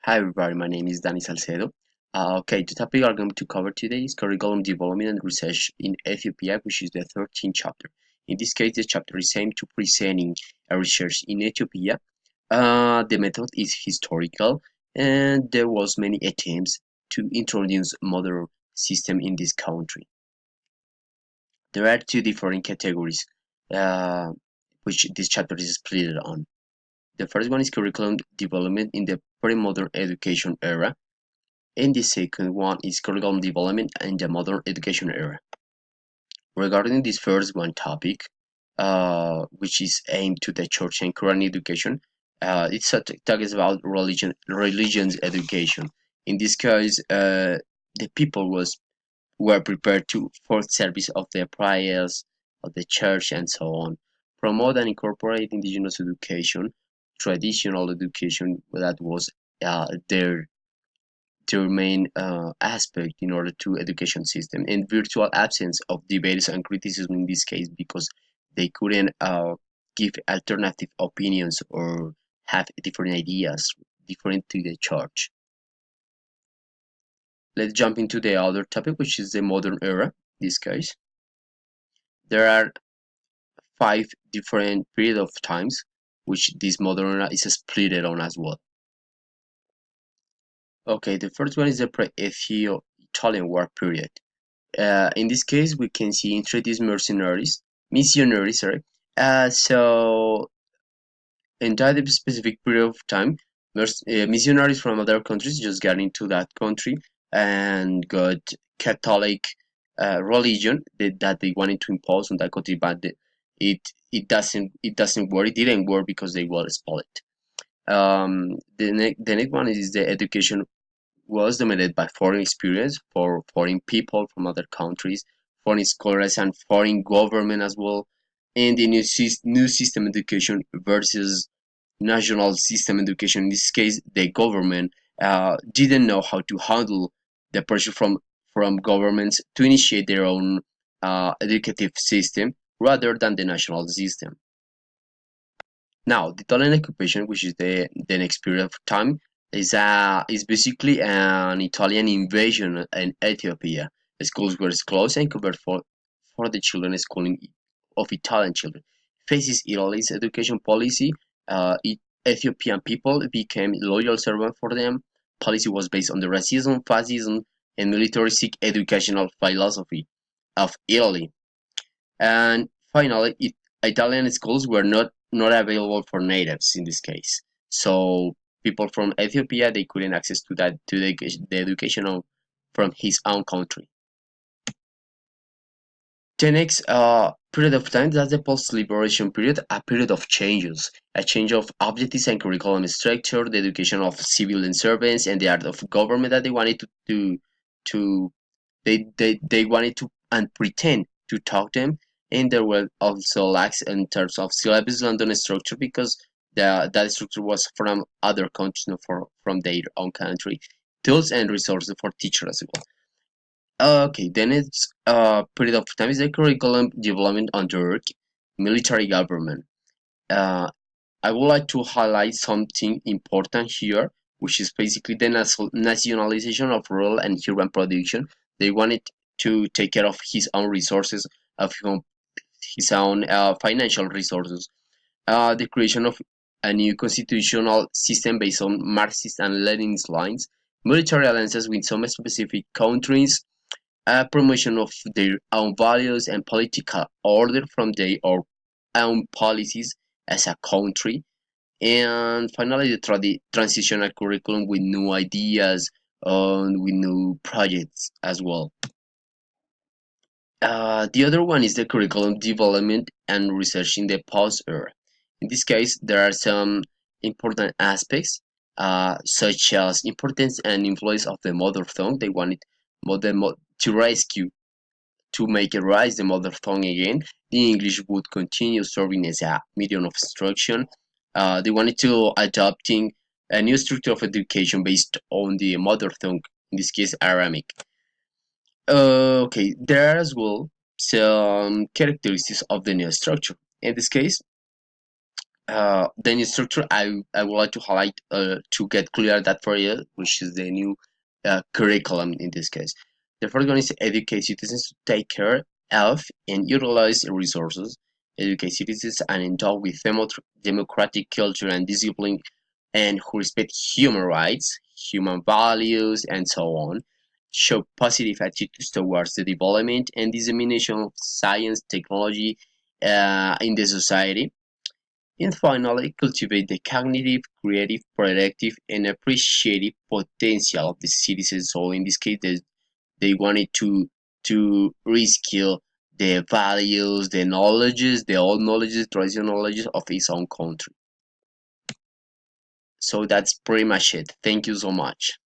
Hi everybody, my name is Danny Salcedo. The topic we are going to cover today is curriculum development and research in Ethiopia, which is the 13th chapter. In this case, the chapter is aimed to presenting a research in Ethiopia. The method is historical, and there was many attempts to introduce modern system in this country. There are two different categories, uh, which this chapter is split on. The first one is curriculum development in the pre-modern education era, and the second one is curriculum development in the modern education era. Regarding this first one topic, which is aimed to the church and Quran education, it's a talk is about religions education. In this case, the people were prepared to for service of their prayers, of the church, and so on. Promote and incorporate indigenous education, traditional education that was their main aspect in order to education system, and virtual absence of debates and criticism in this case because they couldn't give alternative opinions or have different ideas different to the church. Let's jump into the other topic, which is the modern era. In this case, there are five different period of times which this modern era is split on as well. Okay, the first one is the pre-Italian War period. In this case, we can see introduced missionaries, sorry. So in that specific period of time, missionaries from other countries just got into that country and got Catholic religion that they wanted to impose on that country, but it doesn't work. It didn't work because they were expelled. The next one is the education was dominated by foreign experience for foreign people from other countries, foreign scholars, and foreign government as well. And the new system education versus national system education. In this case, the government didn't know how to handle the pressure from governments to initiate their own educative system rather than the national system. Now, the Italian occupation, which is the next period of time, is basically an Italian invasion in Ethiopia. Schools were closed and covered for the children schooling of Italian children. Faces Italy's education policy, Ethiopian people became loyal servants for them. Policy was based on the racism, fascism, and militaristic educational philosophy of Italy. And finally, Italian schools were not available for natives in this case. So people from Ethiopia they couldn't access to the education from his own country. The next period of time, that's the post-liberation period, a period of changes, a change of objectives and curriculum structure, the education of civilian servants, and the art of government that they wanted to they wanted to and pretend to talk them, and there were also lacks in terms of syllabus London structure because that structure was from other countries, not from their own country. Tools and resources for teachers as well. Okay, then it's period of time is the curriculum development under military government. Uh, I would like to highlight something important here, which is basically the nationalization of rural and urban production. They wanted to take care of his own resources, of his own financial resources. The creation of a new constitutional system based on Marxist and Leninist lines, military alliances with some specific countries, promotion of their own values and political order from their own policies as a country, and finally the transitional curriculum with new ideas and with new projects as well. The other one is the curriculum development and research in the post era. In this case, there are some important aspects, such as importance and influence of the mother tongue. They wanted to rescue, to make it rise the mother tongue again. The English would continue serving as a medium of instruction. They wanted to adopting a new structure of education based on the mother tongue, in this case Aramaic. Okay, there are as well some characteristics of the new structure. In this case, the new structure I would like to highlight to get clear that for you, which is the new curriculum in this case. The first one is educate citizens to take care of and utilize resources, educate citizens and endow with democratic culture and discipline, and who respect human rights, human values, and so on. Show positive attitudes towards the development and dissemination of science, technology in the society, and finally, cultivate the cognitive, creative, productive, and appreciative potential of the citizens. So in this case, they wanted to reskill the values, the knowledges, the old knowledges, traditional knowledges of his own country. So that's pretty much it. Thank you so much.